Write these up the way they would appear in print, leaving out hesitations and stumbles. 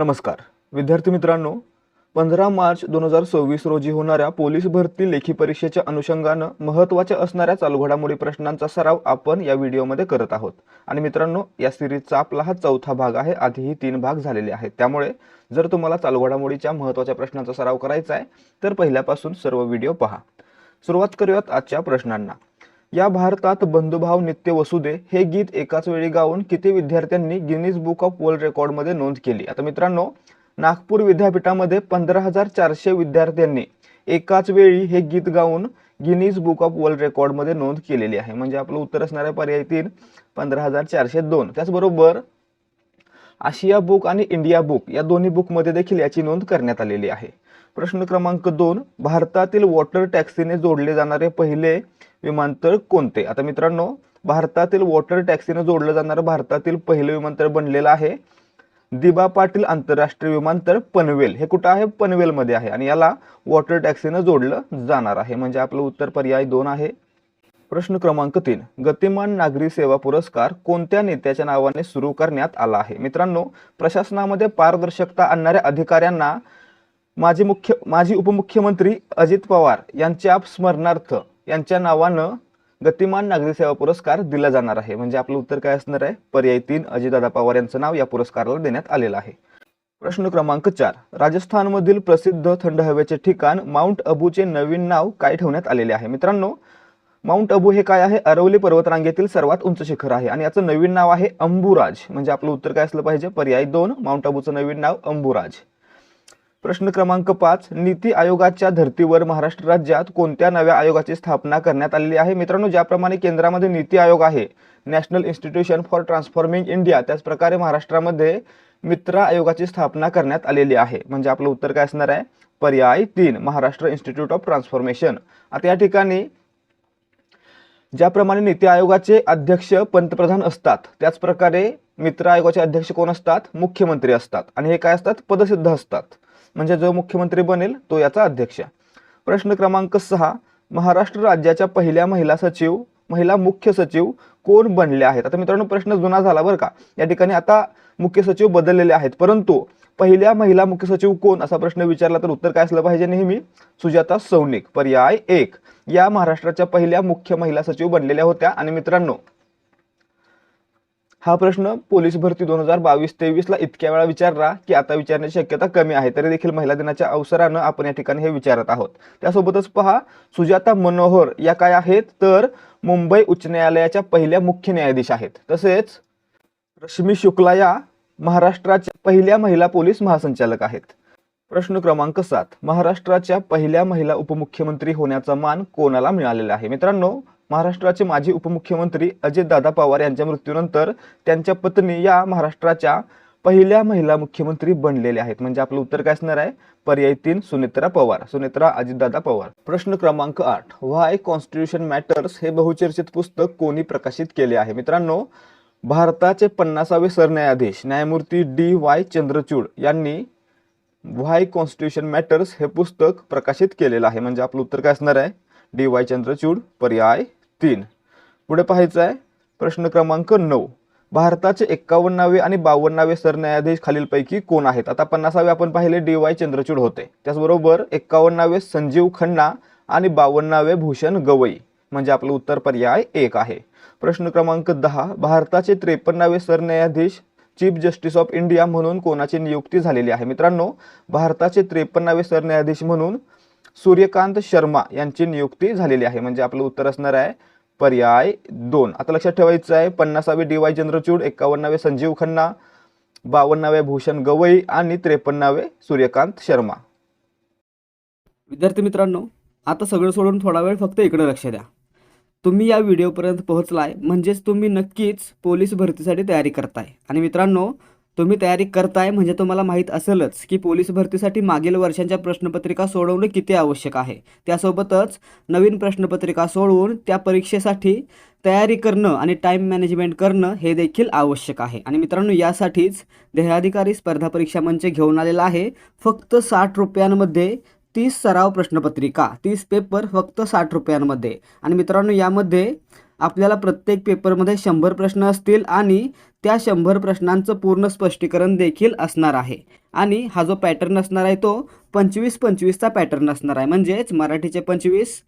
नमस्कार विद्यार्थी मित्रांनो, 15 मार्च 2026 रोजी होणाऱ्या पोलीस भरती लेखी परीक्षेच्या अनुषंगानं महत्त्वाच्या असणाऱ्या चालू घडामोडी प्रश्नांचा सराव आपण या व्हिडिओमध्ये करत आहोत। आणि मित्रांनो, या सिरीजचा आपला हा चौथा भाग आहे। आधीही 3 भाग झालेले आहेत, त्यामुळे जर तुम्हाला चालू घडामोडीच्या महत्त्वाच्या प्रश्नांचा सराव करायचा आहे तर पहिल्यापासून सर्व व्हिडिओ पहा। सुरुवात करूयात आजच्या प्रश्नांना। या भारतात बंधुभाव नित्य वसुदे हे गीत एकाच वेळी गाऊन किती विद्यार्थ्यांनी Guinness book of world record मध्ये नोंद केली? आता मित्रांनो, नागपूर विद्यापीठामध्ये 15,400 विद्यार्थ्यांनी एकाच वेळी हे गीत गाऊन Guinness book of world record मध्ये नोंद केलेली आहे। म्हणजे आपलं उत्तर असणार आहे पर्याय 3, 15,402। त्याचबरोबर आशिया बुक आणि इंडिया बुक या दोन्ही बुक मध्ये देखील याची नोंद करण्यात आलेली आहे। प्रश्न क्रमांक 2, भारतातील वॉटर टॅक्सीने जोडले जाणारे पहिले विमानतळ कोणते? आता मित्रांनो, भारतातील वॉटर टॅक्सीने जोडलं जाणारे भारतातील पहिले विमानतळ बनलेलं आहे दिबा पाटील आंतरराष्ट्रीय विमानतळ पनवेल। हे कुठे आहे? पनवेल मध्ये आहे आणि याला वॉटर टॅक्सीने जोडलं जाणार आहे। म्हणजे आपलं उत्तर पर्याय 2 आहे। प्रश्न क्रमांक 3, गतिमान नागरी सेवा पुरस्कार कोणत्या नेत्याच्या नावाने सुरू करण्यात आला आहे? मित्रांनो, प्रशासनामध्ये पारदर्शकता आणणाऱ्या अधिकाऱ्यांना माजी उपमुख्यमंत्री अजित पवार यांच्या स्मरणार्थ यांच्या नावानं गतिमान नागरी सेवा पुरस्कार दिला जाणार आहे। म्हणजे आपलं उत्तर काय असणार आहे? पर्याय 3, अजितदादा पवार यांचं नाव या पुरस्काराला देण्यात आलेलं आहे। प्रश्न क्रमांक 4, राजस्थानमधील प्रसिद्ध थंड हवेचे ठिकाण माउंट अबूचे नवीन नाव काय ठेवण्यात आलेले आहे? मित्रांनो, माउंट अबू हे काय आहे? अरवली पर्वतरांगेतील सर्वात उंच शिखर आहे आणि याचं नवीन नाव आहे अंबुराज। म्हणजे आपलं उत्तर काय असलं पाहिजे? पर्याय 2, माउंट अबूचं नवीन नाव अंबुराज। प्रश्न क्रमांक 5, नीती आयोगाच्या धर्तीवर महाराष्ट्र राज्यात कोणत्या नव्या आयोगाची स्थापना करण्यात आलेली आहे? मित्रांनो, ज्याप्रमाणे केंद्रामध्ये नीती आयोग आहे, national institution for transforming India, त्याच प्रकारे महाराष्ट्रामध्ये मित्रा आयोगाची स्थापना करण्यात आलेली आहे। म्हणजे आपलं उत्तर काय असणार आहे? पर्याय 3, महाराष्ट्र इन्स्टिट्यूट ऑफ ट्रान्सफॉर्मेशन। आता या ठिकाणी ज्याप्रमाणे नीती आयोगाचे अध्यक्ष पंतप्रधान असतात, त्याच प्रकारे मित्र आयोगाचे अध्यक्ष कोण असतात? मुख्यमंत्री असतात आणि हे काय असतात? पदसिद्ध असतात। म्हणजे जो मुख्यमंत्री बनेल तो याचा अध्यक्ष। प्रश्न क्रमांक 6, महाराष्ट्र राज्याच्या पहिल्या महिला मुख्य सचिव कोण बनल्या आहेत? आता मित्रांनो, प्रश्न जुना झाला बरं का। या ठिकाणी आता मुख्य सचिव बदललेले आहेत, परंतु पहिल्या महिला मुख्य सचिव कोण असा प्रश्न विचारला तर उत्तर काय असलं पाहिजे? नेहमी सुजाता सौनिक, पर्याय 1, या महाराष्ट्राच्या पहिल्या मुख्य महिला सचिव बनलेल्या होत्या। आणि मित्रांनो, हा प्रश्न पोलीस भरती 2022-23 ला इतक्या वेळा विचारला की आता विचारण्याची शक्यता कमी आहे, तरी देखील महिला दिनाच्या अवसरानं आपण या ठिकाणी हे विचारत आहोत। त्यासोबतच पहा, सुजाता मनोहर या काय आहेत? तर मुंबई उच्च न्यायालयाच्या पहिल्या मुख्य न्यायाधीश आहेत। तसेच रश्मी शुक्ला या महाराष्ट्राच्या पहिल्या महिला पोलीस महासंचालक आहेत। प्रश्न क्रमांक 7, महाराष्ट्राच्या पहिल्या महिला उपमुख्यमंत्री होण्याचा मान कोणाला मिळालेला आहे? मित्रांनो, महाराष्ट्राचे माजी उपमुख्यमंत्री अजितदादा पवार यांच्या मृत्यूनंतर त्यांच्या पत्नी या महाराष्ट्राच्या पहिल्या महिला मुख्यमंत्री बनलेल्या आहेत। म्हणजे आपलं उत्तर काय असणार आहे? पर्याय 3, सुनेत्रा पवार, सुनेत्रा अजितदादा पवार। प्रश्न क्रमांक 8, व्हाय कॉन्स्टिट्यूशन मॅटर्स हे बहुचर्चित पुस्तक कोणी प्रकाशित केले आहे? मित्रांनो, भारताचे 50वे सरन्यायाधीश न्यायमूर्ती DY चंद्रचूड यांनी व्हाय कॉन्स्टिट्यूशन मॅटर्स हे पुस्तक प्रकाशित केलेलं आहे। म्हणजे आपलं उत्तर काय असणार आहे? DY चंद्रचूड, पर्याय 3। पुढे पाहायचं आहे प्रश्न क्रमांक 9, भारताचे 51वे आणि 52वे सरन्यायाधीश खालीलपैकी कोण आहेत? आता 50वे आपण पाहिले DY चंद्रचूड होते, त्याचबरोबर 51वे संजीव खन्ना आणि 52वे भूषण गवई। म्हणजे आपलं उत्तर पर्याय 1 आहे। प्रश्न क्रमांक 10, भारताचे 53वे सरन्यायाधीश चीफ जस्टिस ऑफ इंडिया म्हणून कोणाची नियुक्ती झालेली आहे? मित्रांनो, भारताचे 53वे सरन्यायाधीश म्हणून सूर्यकांत शर्मा यांची नियुक्ती झालेली आहे। म्हणजे आपलं उत्तर असणार आहे पर्याय 2। आता लक्षात ठेवायचं आहे, 50वे DY चंद्रचूड, 51वे संजीव खन्ना, 52वे भूषण गवई आणि 53वे सूर्यकांत शर्मा। विद्यार्थी मित्रांनो, आता सगळं सोडून थोडा वेळ फक्त इकडे लक्ष द्या। तुम्ही या व्हिडिओपर्यंत पोहोचलाय म्हणजेच तुम्ही नक्कीच पोलीस भरतीसाठी तयारी करताय। आणि मित्रांनो, तुम्ही तयारी करताय म्हणजे तुम्हाला माहीत असेलच की पोलीस भरतीसाठी मागील वर्षांच्या प्रश्नपत्रिका सोडवणे किती आवश्यक आहे। त्यासोबतच नवीन प्रश्नपत्रिका सोडवून त्या परीक्षेसाठी तयारी करणं आणि टाइम मॅनेजमेंट करणं हे देखील आवश्यक आहे। आणि मित्रांनो, यासाठीच ध्येयाधिकारी स्पर्धा परीक्षा मंच घेऊन आलेला आहे फक्त 60 रुपयांमध्ये 30 सराव प्रश्नपत्रिका, 30 पेपर फक्त 60 रुपयांमध्ये। आणि मित्रांनो, यामध्ये आपल्याला प्रत्येक पेपरमध्ये 100 प्रश्न असतील आणि त्या 100 प्रश्नांचं पूर्ण स्पष्टीकरण देखील असणार आहे. आणि हा जो पॅटर्न असणार आहे तो 25-25चा पॅटर्न असणार आहे. म्हणजेच मराठीचे 25,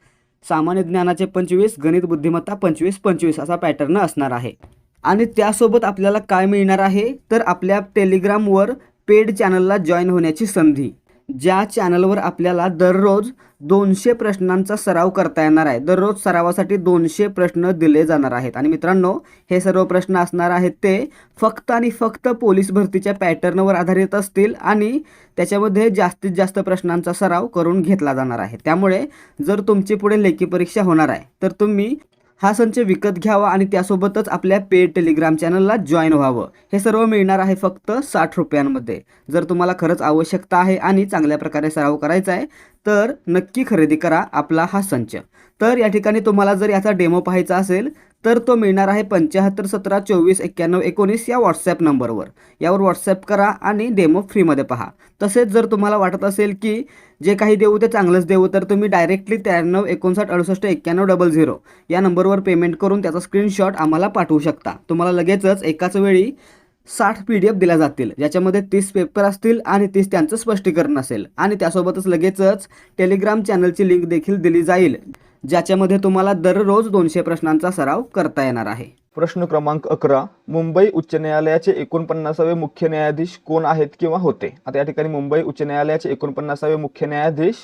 सामान्य ज्ञानाचे 25, गणित बुद्धिमत्ता 25-25 असा पॅटर्न असणार आहे. आणि त्यासोबत आपल्याला काय मिळणार आहे, तर आपल्या टेलिग्रामवर पेड चॅनलला जॉईन होण्याची संधी. ज्या चॅनलवर आपल्याला दररोज 200 प्रश्नांचा सराव करता येणार आहे. दररोज सरावासाठी 200 प्रश्न दिले जाणार आहेत. आणि मित्रांनो, हे सर्व प्रश्न असणार आहेत ते फक्त आणि फक्त पोलीस भरतीच्या पॅटर्नवर आधारित असतील आणि त्याच्यामध्ये जास्तीत जास्त प्रश्नांचा सराव करून घेतला जाणार आहे. त्यामुळे जर तुमची पुढे लेखी परीक्षा होणार आहे तर तुम्ही हा संच विकत घ्यावा आणि त्यासोबतच आपल्या पेड टेलिग्राम चॅनलला जॉईन व्हावं. हे सर्व मिळणार आहे फक्त 60 रुपयांमध्ये. जर तुम्हाला खरंच आवश्यकता आहे आणि चांगल्या प्रकारे सराव करायचा आहे तर नक्की खरेदी करा आपला हा संच. तर या ठिकाणी तुम्हाला जर याचा डेमो पाहायचा असेल तर तो मिळणार आहे 75 17 24 91 19 या व्हॉट्सॲप नंबरवर. यावर व्हॉट्सॲप करा आणि डेमो फ्रीमध्ये पहा. तसेच जर तुम्हाला वाटत असेल की जे काही देऊ ते चांगलंच देऊ तर तुम्ही डायरेक्टली 93 59 68 91 00 या नंबरवर पेमेंट करून त्याचा स्क्रीनशॉट आम्हाला पाठवू शकता. तुम्हाला लगेचच एकाच वेळी 60 PDF दिल्या जातील, ज्याच्यामध्ये 30 पेपर असतील आणि 30 त्यांचं स्पष्टीकरण असेल. आणि त्यासोबतच लगेचच टेलिग्राम चॅनलची लिंक देखील दिली जाईल, ज्याच्यामध्ये तुम्हाला दररोज 200 प्रश्नांचा सराव करता येणार आहे. प्रश्न क्रमांक 11. मुंबई उच्च न्यायालयाचे 49वे मुख्य न्यायाधीश कोण आहेत किंवा होते? आता या ठिकाणी मुंबई उच्च न्यायालयाचे 49वे मुख्य न्यायाधीश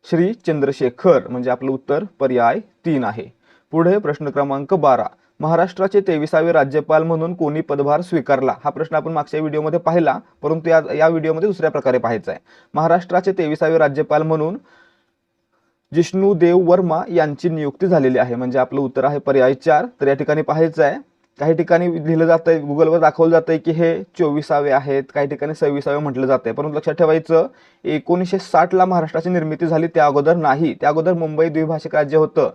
श्री चंद्रशेखर, म्हणजे आपलं उत्तर पर्याय 3 आहे. पुढे प्रश्न क्रमांक 12. महाराष्ट्राचे 23वे राज्यपाल म्हणून कोणी पदभार स्वीकारला? हा प्रश्न आपण मागच्या व्हिडिओमध्ये पाहिला, परंतु या व्हिडिओमध्ये दुसऱ्या प्रकारे पाहायचा आहे. महाराष्ट्राचे 23वे राज्यपाल म्हणून जिष्णुदेव वर्मा यांची नियुक्ती झालेली आहे, म्हणजे आपलं उत्तर आहे पर्याय 4. तर या ठिकाणी पाहायचं आहे, काही ठिकाणी लिहिलं जातंय, गुगलवर दाखवलं जातंय की हे 24वे आहेत, काही ठिकाणी 26वे म्हटलं जातंय. परंतु लक्षात ठेवायचं, 1960ला महाराष्ट्राची निर्मिती झाली, त्या अगोदर नाही. त्या अगोदर मुंबई द्विभाषिक राज्य होतं.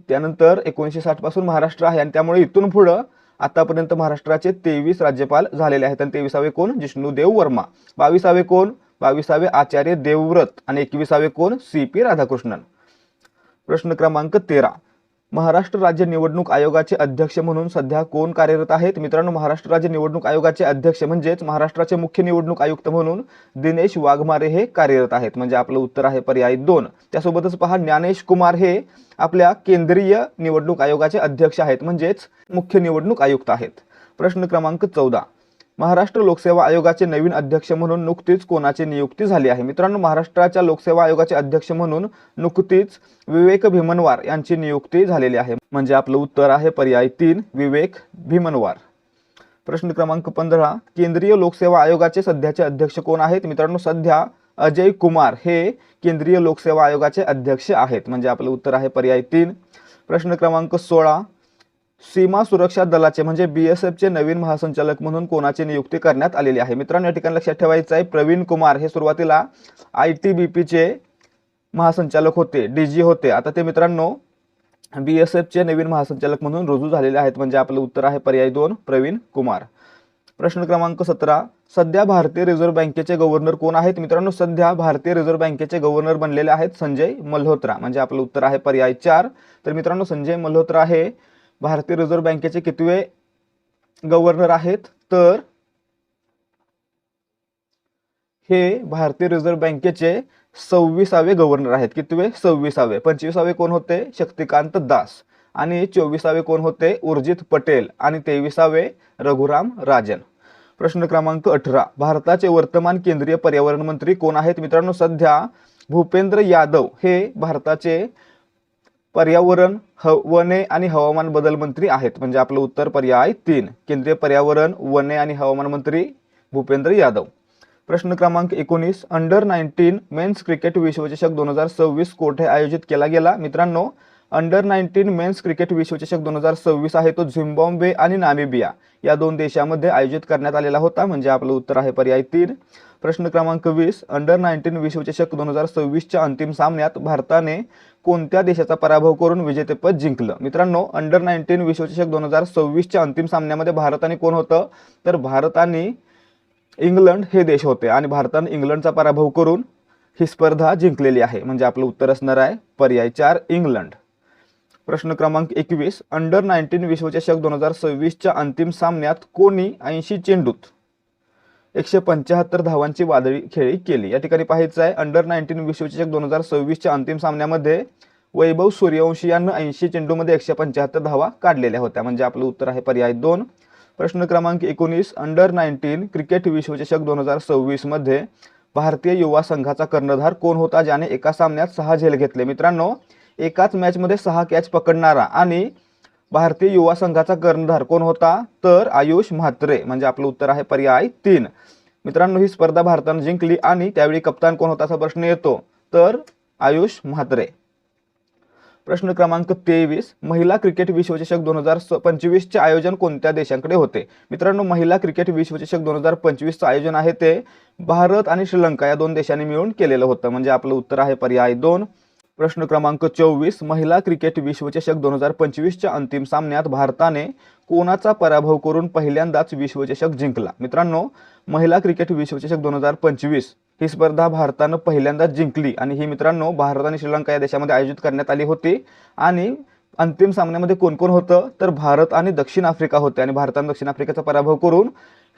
त्यानंतर 1960 पासून महाराष्ट्र आहे आणि त्यामुळे इथून पुढं आतापर्यंत महाराष्ट्राचे 23 राज्यपाल झालेले आहेत. आणि 23वे कोण? जिष्णुदेव वर्मा. 22वे कोण? 22वे आचार्य देवव्रत. आणि 21वे कोण? CP राधाकृष्णन. प्रश्न क्रमांक 13. महाराष्ट्र राज्य निवडणूक आयोगाचे अध्यक्ष म्हणून सध्या कोण कार्यरत आहेत? मित्रांनो, महाराष्ट्र राज्य निवडणूक आयोगाचे अध्यक्ष म्हणजेच महाराष्ट्राचे मुख्य निवडणूक आयुक्त म्हणून दिनेश वाघमारे हे कार्यरत आहेत, म्हणजे आपलं उत्तर आहे पर्याय 2. त्यासोबतच पहा, ज्ञानेश कुमार हे आपल्या केंद्रीय निवडणूक आयोगाचे अध्यक्ष आहेत, म्हणजेच मुख्य निवडणूक आयुक्त आहेत. प्रश्न क्रमांक 14. महाराष्ट्र लोकसेवा आयोगाचे नवीन अध्यक्ष म्हणून नुकतीच कोणाची नियुक्ती झाली आहे? मित्रांनो, महाराष्ट्राच्या लोकसेवा आयोगाचे अध्यक्ष म्हणून नुकतीच विवेक भीमनवार यांची नियुक्ती झालेली आहे, म्हणजे आपलं उत्तर आहे पर्याय 3, विवेक भीमनवार. प्रश्न क्रमांक 15. केंद्रीय लोकसेवा आयोगाचे सध्याचे अध्यक्ष कोण आहेत? मित्रांनो, सध्या अजय कुमार हे केंद्रीय लोकसेवा आयोगाचे अध्यक्ष आहेत, म्हणजे आपलं उत्तर आहे पर्याय 3. प्रश्न क्रमांक 16. सीमा सुरक्षा दलाचे म्हणजे BSFचे नवीन महासंचालक म्हणून कोणाची नियुक्ती करण्यात आलेली आहे? मित्रांनो, या ठिकाणी लक्षात ठेवायचं आहे, प्रवीण कुमार हे सुरुवातीला ITBPचे महासंचालक होते, DG होते. आता ते मित्रांनो BSFचे नवीन महासंचालक म्हणून रुजू झालेले आहेत, म्हणजे आपलं उत्तर आहे पर्याय 2, प्रवीण कुमार. प्रश्न क्रमांक 17. सध्या भारतीय रिझर्व्ह बँकेचे गव्हर्नर कोण आहेत? मित्रांनो, सध्या भारतीय रिझर्व्ह बँकेचे गव्हर्नर बनलेले आहेत संजय मल्होत्रा, म्हणजे आपलं उत्तर आहे पर्याय 4. तर मित्रांनो, संजय मल्होत्रा हे भारतीय रिझर्व्ह बँकेचे कितवे गव्हर्नर आहेत? तर हे भारतीय रिझर्व्ह बँकेचे 26वे गव्हर्नर आहेत. कितवे? 26वे. 25वे कोण होते? शक्तिकांत दास. आणि 24वे कोण होते? उर्जित पटेल. आणि 23वे रघुराम राजन. प्रश्न क्रमांक 18. भारताचे वर्तमान केंद्रीय पर्यावरण मंत्री कोण आहेत? मित्रांनो, सध्या भूपेंद्र यादव हे भारताचे पर्यावरण, वने आणि हवामान बदल मंत्री आहेत, म्हणजे आपलं उत्तर पर्याय 3, केंद्रीय पर्यावरण, वने आणि हवामान मंत्री भूपेंद्र यादव. प्रश्न क्रमांक 19. अंडर-19 मेन्स क्रिकेट विश्वचषक 2026 कोठे आयोजित केला गेला? मित्रांनो, अंडर-19 मेन्स क्रिकेट विश्वचषक 2026 आहे तो झिम्बाब्वे आणि नामिबिया या 2 देशांमध्ये आयोजित करण्यात आलेला होता, म्हणजे आपलं उत्तर आहे पर्याय 3. प्रश्न क्रमांक 20. अंडर-19 विश्वचषक 2026च्या अंतिम सामन्यात भारताने कोणत्या देशाचा पराभव करून विजेतेपद जिंकलं? मित्रांनो, अंडर-19 विश्वचषक 2026च्या अंतिम सामन्यामध्ये भारताने कोण होतं? तर भारत आणि इंग्लंड हे देश होते आणि भारताने इंग्लंडचा पराभव करून ही स्पर्धा जिंकलेली आहे, म्हणजे आपलं उत्तर असणार आहे पर्याय 4, इंग्लंड. प्रश्न क्रमांक 21, अंडर 19 विश्वचषक 2026च्या अंतिम सामन्यात कोणी 80 चेंडूत 175 धावांची वादळी खेळी केली? या ठिकाणी पाहायचं आहे, अंडर 19 विश्वचषक 2026च्या अंतिम सामन्यामध्ये वैभव सूर्यवंशी यांना 80 चेंडूमध्ये 175 धावा काढलेल्या होत्या, म्हणजे आपलं उत्तर आहे पर्याय 2. प्रश्न क्रमांक 19, अंडर 19 क्रिकेट विश्वचषक 2026 मध्ये भारतीय युवा संघाचा कर्णधार कोण होता, ज्याने एका सामन्यात 6 झेल घेतले? मित्रांनो, एकाच मॅचमध्ये 6 कॅच पकडणारा आणि भारतीय युवा संघाचा कर्णधार कोण होता, तर आयुष म्हात्रे, म्हणजे आपलं उत्तर आहे पर्याय 3. मित्रांनो, ही स्पर्धा भारताने जिंकली आणि त्यावेळी कप्तान कोण होता असा प्रश्न येतो, तर आयुष म्हात्रे. प्रश्न क्रमांक 23, महिला क्रिकेट विश्वचषक 2025 चे आयोजन कोणत्या देशांकडे होते? मित्रांनो, महिला क्रिकेट विश्वचषक 2025 चे आयोजन आहे ते भारत आणि श्रीलंका या 2 देशांनी मिळून केलेलं होतं, म्हणजे आपलं उत्तर आहे पर्याय 2. प्रश्न क्रमांक 24, महिला क्रिकेट विश्वचषक 2025 च्या अंतिम सामन्यात भारताने कोणाचा पराभव करून पहिल्यांदाच विश्वचषक जिंकला? मित्रांनो, महिला क्रिकेट विश्वचषक 2025 ही स्पर्धा भारतानं पहिल्यांदाच जिंकली आणि ही मित्रांनो भारत आणि श्रीलंका या देशामध्ये आयोजित करण्यात आली होती. आणि अंतिम सामन्यामध्ये कोण कोण होतं, तर भारत आणि दक्षिण आफ्रिका होते आणि भारताने दक्षिण आफ्रिकेचा पराभव करून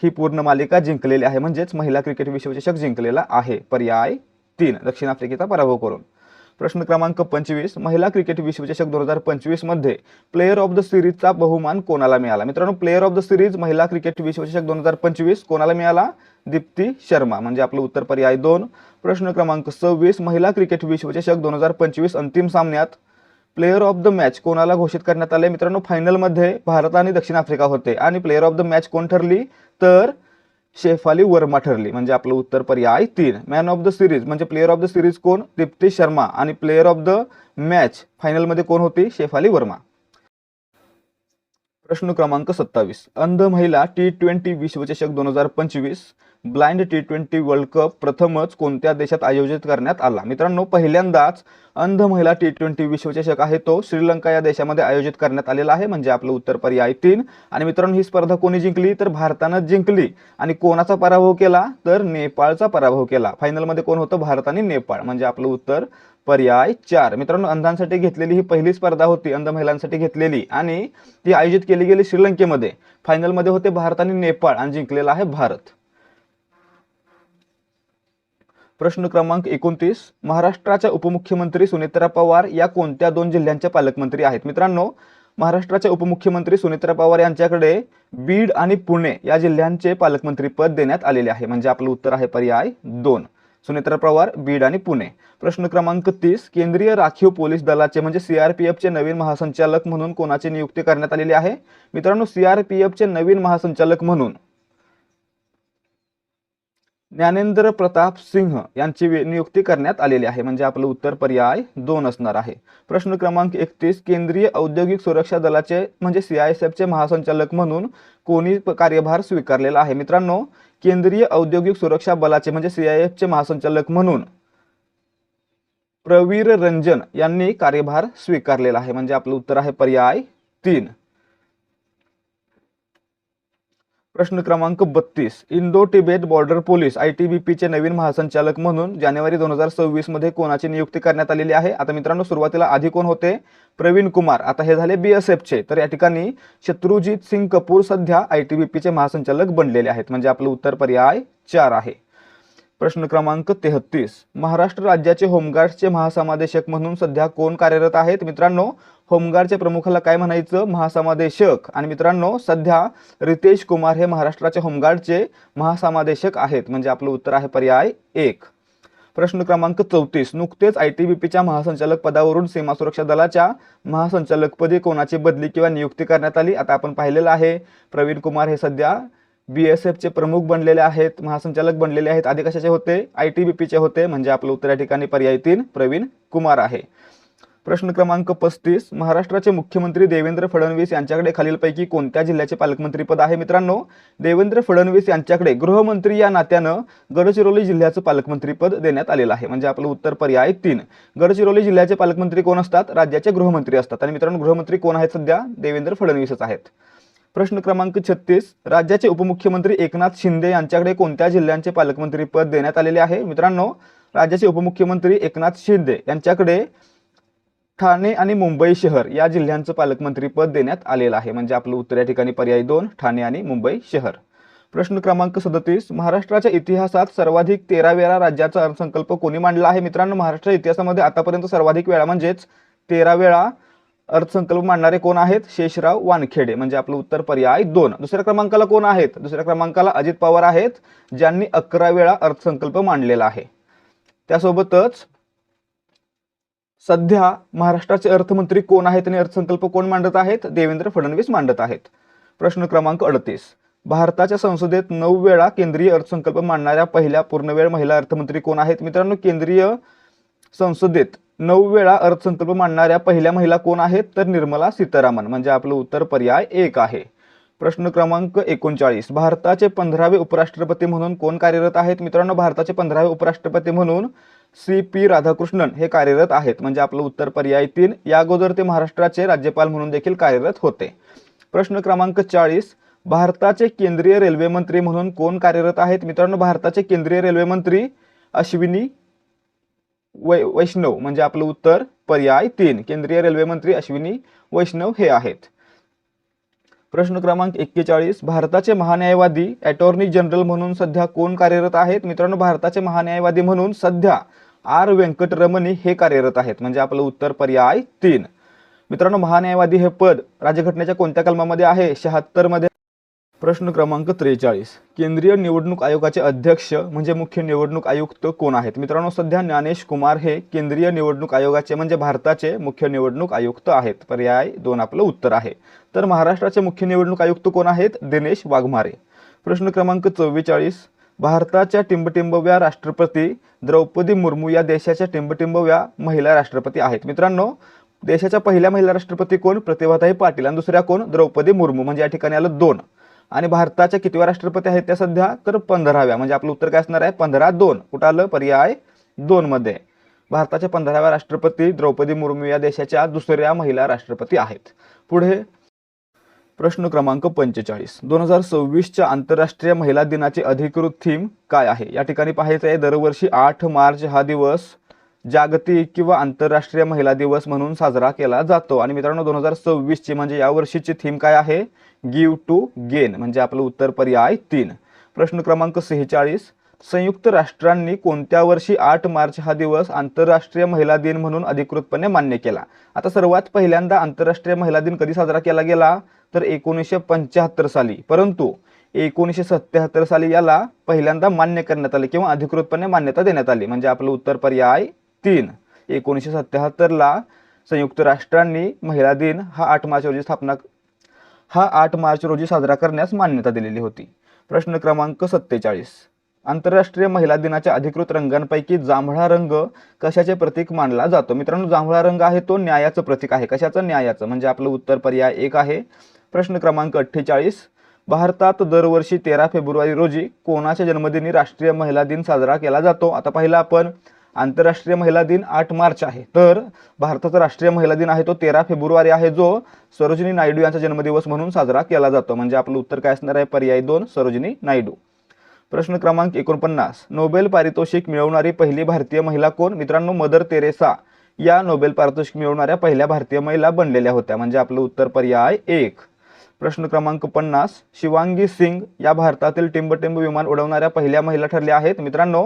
ही पूर्ण मालिका जिंकलेली आहे, म्हणजेच महिला क्रिकेट विश्वचषक जिंकलेला आहे, पर्याय 3, दक्षिण आफ्रिकेचा पराभव करून. प्रश्न क्रमांक 25, महिला क्रिकेट विश्वचषक 2025 मध्ये प्लेयर ऑफ द सिरीजचा बहुमान कोणाला मिळाला? मित्रांनो, प्लेयर ऑफ द सिरीज महिला क्रिकेट विश्वचषक 2025 कोणाला मिळाला? दीप्ती शर्मा, म्हणजे आपलं उत्तर पर्याय 2. प्रश्न क्रमांक 26, महिला क्रिकेट विश्वचषक 2025 अंतिम सामन्यात प्लेयर ऑफ द मॅच कोणाला घोषित करण्यात आले? मित्रांनो, फायनलमध्ये भारत आणि दक्षिण आफ्रिका होते आणि प्लेयर ऑफ द मॅच कोण ठरली, तर शेफाली वर्मा ठरली, म्हणजे आपलं उत्तर पर्याय 3. मॅन ऑफ द सिरीज म्हणजे प्लेयर ऑफ द सिरीज कोण? दीप्ती शर्मा. आणि प्लेयर ऑफ द मॅच फायनलमध्ये कोण होती? शेफाली वर्मा. प्रश्न क्रमांक 27, अंध महिला T20 विश्वचषक 2025 ब्लाइंड T20 वर्ल्ड कप प्रथमच कोणत्या देशात आयोजित करण्यात आला? मित्रांनो, पहिल्यांदाच अंध महिला T20 विश्वचषक आहे तो श्रीलंका या देशामध्ये आयोजित करण्यात आलेला आहे, म्हणजे आपलं उत्तर पर्याय 3. आणि मित्रांनो, ही स्पर्धा कोणी जिंकली, तर भारतानं जिंकली. आणि कोणाचा पराभव केला, तर नेपाळचा पराभव केला. फायनलमध्ये कोण होतं? भारत आणि नेपाळ, म्हणजे आपलं उत्तर पर्याय 4. मित्रांनो, अंधांसाठी घेतलेली ही पहिली स्पर्धा होती, अंध महिलांसाठी घेतलेली, आणि ती आयोजित केली गेली श्रीलंकेमध्ये. फायनलमध्ये होते भारत आणि नेपाळ आणि जिंकलेला आहे भारत. प्रश्न क्रमांक 29, महाराष्ट्राच्या उपमुख्यमंत्री सुनेत्रा पवार या कोणत्या 2 जिल्ह्यांच्या पालकमंत्री आहेत? मित्रांनो, महाराष्ट्राचे उपमुख्यमंत्री सुनेत्रा पवार यांच्याकडे बीड आणि पुणे या जिल्ह्यांचे पालकमंत्री पद देण्यात आलेले आहे, म्हणजे आपलं उत्तर आहे पर्याय 2. सुनेत्रा पवार, बीड आणि पुणे. प्रश्न क्रमांक 30, केंद्रीय राखीव पोलीस दलाचे म्हणजे सीआरपीएफचे नवीन महासंचालक म्हणून कोणाची नियुक्ती करण्यात आलेली आहे? मित्रांनो, सीआरपीएफचे नवीन महासंचालक म्हणून ज्ञानेंद्र प्रताप सिंह यांची नियुक्ती करण्यात आलेली आहे, म्हणजे आपलं उत्तर पर्याय 2 असणार आहे. प्रश्न क्रमांक 31, केंद्रीय औद्योगिक सुरक्षा दलाचे म्हणजे सीआयएसएफचे महासंचालक म्हणून कोणी कार्यभार स्वीकारलेला आहे? मित्रांनो, केंद्रीय औद्योगिक सुरक्षा बलाचे म्हणजे सीआयएसएफचे महासंचालक म्हणून प्रवीर रंजन यांनी कार्यभार स्वीकारलेला आहे, म्हणजे आपलं उत्तर आहे पर्याय 3. प्रश्न क्रमांक 32, Indo Tibet border police ITBP चे नवीन महासंचालक म्हणून जानेवारी 2026 मध्ये कोणाची नियुक्ती करण्यात आलेली आहे? आता मित्रांनो, सुरुवातीला आधी कोण होते? प्रवीण कुमार. आता हे झाले BSF चे, तर या ठिकाणी शत्रुजीत सिंग कपूर सध्या ITBP चे महासंचालक बनलेले आहेत, म्हणजे आपलं उत्तर पर्याय 4 आहे. प्रश्न क्रमांक 33, महाराष्ट्र राज्याचे होमगार्डचे महासमादेशक म्हणून सध्या कोण कार्यरत आहेत? मित्रांनो, होमगार्डच्या प्रमुखाला काय म्हणायचं? महासमादेशक. आणि मित्रांनो, सध्या रितेश कुमार हे महाराष्ट्राच्या होमगार्डचे महासमादेशक आहेत, म्हणजे आपलं उत्तर आहे पर्याय 1. प्रश्न क्रमांक 34, नुकतेच ITBPच्या महासंचालक पदावरून सीमा सुरक्षा दलाच्या महासंचालकपदी कोणाची बदली किंवा नियुक्ती करण्यात आली? आता आपण पाहिलेलं आहे, प्रवीण कुमार हे सध्या BSF चे प्रमुख बनलेले आहेत, महासंचालक बनलेले आहेत. आधी कशाचे होते? ITBP चे होते, म्हणजे आपलं उत्तर या ठिकाणी पर्याय 3 प्रवीण कुमार आहे. प्रश्न क्रमांक 35, महाराष्ट्राचे मुख्यमंत्री देवेंद्र फडणवीस यांच्याकडे खालीलपैकी कोणत्या जिल्ह्याचे पालकमंत्री पद आहे? मित्रांनो, देवेंद्र फडणवीस यांच्याकडे गृहमंत्री या नात्यानं गडचिरोली जिल्ह्याचं पालकमंत्री पद देण्यात आलेलं आहे, म्हणजे आपलं उत्तर पर्याय 3. गडचिरोली जिल्ह्याचे पालकमंत्री कोण असतात? राज्याचे गृहमंत्री असतात. आणि मित्रांनो, गृहमंत्री कोण आहेत सध्या? देवेंद्र फडणवीसच आहेत. प्रश्न क्रमांक 36, राज्याचे उपमुख्यमंत्री एकनाथ शिंदे यांच्याकडे कोणत्या जिल्ह्यांचे पालकमंत्री पद देण्यात आलेले आहे? मित्रांनो, राज्याचे उपमुख्यमंत्री एकनाथ शिंदे यांच्याकडे ठाणे आणि मुंबई शहर या जिल्ह्यांचं पालकमंत्रीपद देण्यात आलेलं आहे. म्हणजे आपलं उत्तर या ठिकाणी पर्याय 2 ठाणे आणि मुंबई शहर. प्रश्न क्रमांक 37 महाराष्ट्राच्या इतिहासात सर्वाधिक 13 वेळा राज्याचा अर्थसंकल्प कोणी मांडला आहे? मित्रांनो, महाराष्ट्राच्या इतिहासामध्ये आतापर्यंत सर्वाधिक वेळा म्हणजेच 13 वेळा अर्थसंकल्प मांडणारे कोण आहेत? शेषराव वानखेडे. म्हणजे आपलं उत्तर पर्याय 2. दुसऱ्या क्रमांकाला कोण आहेत? दुसऱ्या क्रमांकाला अजित पवार आहेत, ज्यांनी 11 वेळा अर्थसंकल्प मांडलेला आहे. त्यासोबतच सध्या महाराष्ट्राचे अर्थमंत्री कोण आहेत आणि अर्थसंकल्प कोण मांडत आहेत? देवेंद्र फडणवीस मांडत आहेत. प्रश्न क्रमांक 38 भारताच्या संसदेत 9 वेळा केंद्रीय अर्थसंकल्प मांडणाऱ्या पहिल्या पूर्णवेळ महिला अर्थमंत्री कोण आहेत? मित्रांनो, केंद्रीय संसदेत 9 वेळा अर्थसंकल्प मांडणाऱ्या पहिल्या महिला कोण आहेत? तर निर्मला सीतारामन. म्हणजे आपलं उत्तर पर्याय 1 आहे. प्रश्न क्रमांक 39 भारताचे 15वे उपराष्ट्रपती म्हणून कोण कार्यरत आहेत? मित्रांनो, भारताचे 15वे उपराष्ट्रपती म्हणून CP राधाकृष्णन हे कार्यरत आहेत. म्हणजे आपलं उत्तर पर्याय 3. या अगोदर ते महाराष्ट्राचे राज्यपाल म्हणून देखील कार्यरत होते. प्रश्न क्रमांक 40 भारताचे केंद्रीय रेल्वे मंत्री म्हणून कोण कार्यरत आहेत? मित्रांनो, भारताचे केंद्रीय रेल्वे मंत्री अश्विनी वैष्णव. म्हणजे आपलं उत्तर पर्याय 3. केंद्रीय रेल्वे मंत्री अश्विनी वैष्णव हे आहेत. प्रश्न क्रमांक 41 भारताचे महान्यायवादी अटॉर्नी जनरल म्हणून सध्या कोण कार्यरत आहेत? मित्रांनो, भारताचे महान्यायवादी म्हणून सध्या R व्यंकटरमणी हे कार्यरत आहेत. म्हणजे आपलं उत्तर पर्याय 3. मित्रांनो, महान्यायवादी हे पद राज्यघटनेच्या कोणत्या कलमामध्ये आहे? 76 मध्ये. प्रश्न क्रमांक 43 केंद्रीय निवडणूक आयोगाचे अध्यक्ष म्हणजे मुख्य निवडणूक आयुक्त कोण आहेत? मित्रांनो, सध्या ज्ञानेश कुमार हे केंद्रीय निवडणूक आयोगाचे म्हणजे भारताचे मुख्य निवडणूक आयुक्त आहेत. पर्याय 2 आपलं उत्तर आहे. तर महाराष्ट्राचे मुख्य निवडणूक आयुक्त कोण आहेत? दिनेश वाघमारे. प्रश्न क्रमांक 44 भारताच्या टिंबटिंबव्या राष्ट्रपती द्रौपदी मुर्मू या देशाच्या टिंबटिंबव्या महिला राष्ट्रपती आहेत. मित्रांनो, देशाच्या पहिल्या महिला राष्ट्रपती कोण? प्रतिभाताई पाटील. आणि दुसऱ्या कोण? द्रौपदी मुर्मू. म्हणजे या ठिकाणी आलं 2. आणि भारताच्या कितव्या राष्ट्रपती आहेत त्या सध्या? तर 15व्या. म्हणजे आपलं उत्तर काय असणार आहे? 15-2. कुठं आलं? पर्याय 2 मध्ये. भारताच्या 15व्या राष्ट्रपती द्रौपदी मुर्मू या देशाच्या दुसऱ्या महिला राष्ट्रपती आहेत. पुढे प्रश्न क्रमांक 45 2026च्या आंतरराष्ट्रीय महिला दिनाची अधिकृत थीम काय आहे? या ठिकाणी पाहायचं आहे दरवर्षी 8 मार्च हा दिवस जागतिक किंवा आंतरराष्ट्रीय महिला दिवस म्हणून साजरा केला जातो. आणि मित्रांनो, 2026ची म्हणजे या वर्षीची थीम काय आहे? Give to gain. म्हणजे आपलं उत्तर पर्याय 3. प्रश्न क्रमांक 46 संयुक्त राष्ट्रांनी कोणत्या वर्षी 8 मार्च हा दिवस आंतरराष्ट्रीय महिला दिन म्हणून अधिकृतपणे मान्य केला? आता सर्वात पहिल्यांदा आंतरराष्ट्रीय महिला दिन कधी साजरा केला गेला? तर 1975 साली. परंतु 1977 साली याला पहिल्यांदा मान्य करण्यात आले किंवा अधिकृतपणे मान्यता देण्यात आली. म्हणजे आपलं उत्तर पर्याय 3. 1977 ला संयुक्त राष्ट्रांनी महिला दिन हा 8 मार्च रोजी साजरा करण्यास मान्यता दिलेली होती. प्रश्न क्रमांक 47 आंतरराष्ट्रीय महिला दिनाच्या अधिकृत रंगांपैकी जांभळा रंग कशाचे प्रतीक मानला जातो? मित्रांनो, जांभळा रंग आहे तो न्यायाचं प्रतीक आहे. कशाचं? न्यायाचं. म्हणजे आपलं उत्तर पर्याय 1 आहे. प्रश्न क्रमांक 48 भारतात दरवर्षी 13 फेब्रुवारी रोजी कोणाच्या जन्मदिनी राष्ट्रीय महिला दिन साजरा केला जातो? आता पहिला आपण आंतरराष्ट्रीय महिला दिन 8 मार्च आहे, तर भारताचा राष्ट्रीय महिला दिन आहे तो 13 फेब्रुवारी आहे, जो सरोजिनी नायडू यांचा जन्मदिवस म्हणून साजरा केला जातो. म्हणजे आपलं उत्तर काय असणार आहे? पर्याय 2 सरोजिनी नायडू. प्रश्न क्रमांक 49 नोबेल पारितोषिक मिळवणारी पहिली भारतीय महिला कोण? मित्रांनो, मदर तेरेसा या नोबेल पारितोषिक मिळवणाऱ्या पहिल्या भारतीय महिला बनलेल्या होत्या. म्हणजे आपलं उत्तर पर्याय 1. प्रश्न क्रमांक 50 शिवांगी सिंग या भारतातील टिंबटिंब विमान उडवणाऱ्या पहिल्या महिला ठरल्या आहेत. मित्रांनो,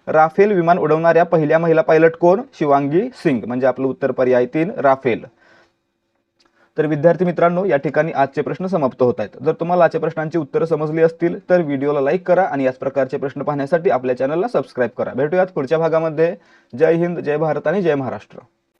राफेल विमान उडवणाऱ्या पहिल्या महिला पायलट कोण? शिवांगी सिंग. म्हणजे आपलं उत्तर पर्याय 3 राफेल. तर विद्यार्थी मित्रांनो, या ठिकाणी आजचे प्रश्न समाप्त होत आहेत. जर तुम्हाला आजच्या प्रश्नांची उत्तरं समजली असतील तर व्हिडिओला लाईक करा आणि याच प्रकारचे प्रश्न पाहण्यासाठी आपल्या चॅनलला सबस्क्राईब करा. भेटूयात पुढच्या भागामध्ये. जय हिंद, जय भारत आणि जय महाराष्ट्र.